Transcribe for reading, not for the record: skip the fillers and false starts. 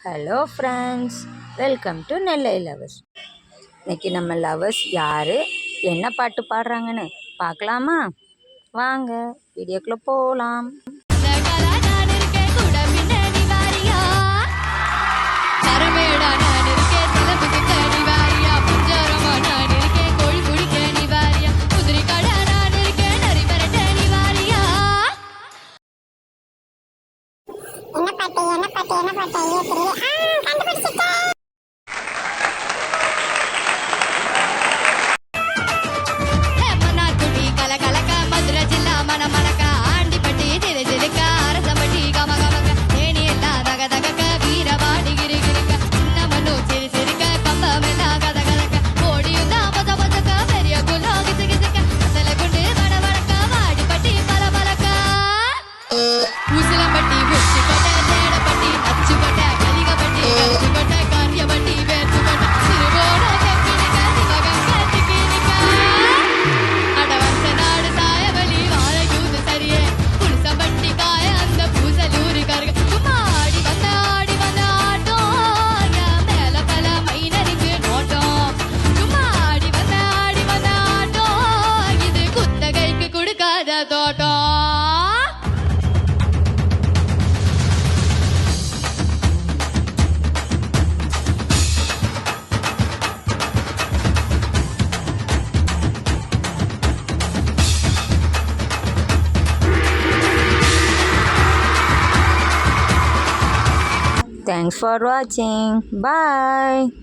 Hello friends, welcome to Nellai lovers. இன்னைக்கு நம்ம lovers யார் என்ன பாட்டு பாடுறாங்கன்னு பார்க்கலாமா? வாங்க வீடியோக்குள்ளே போகலாம். என்ன பாட்டு ஐயோ தெரியல. கண்டுபிடிச்சிட்டேன். Thanks for watching. Bye.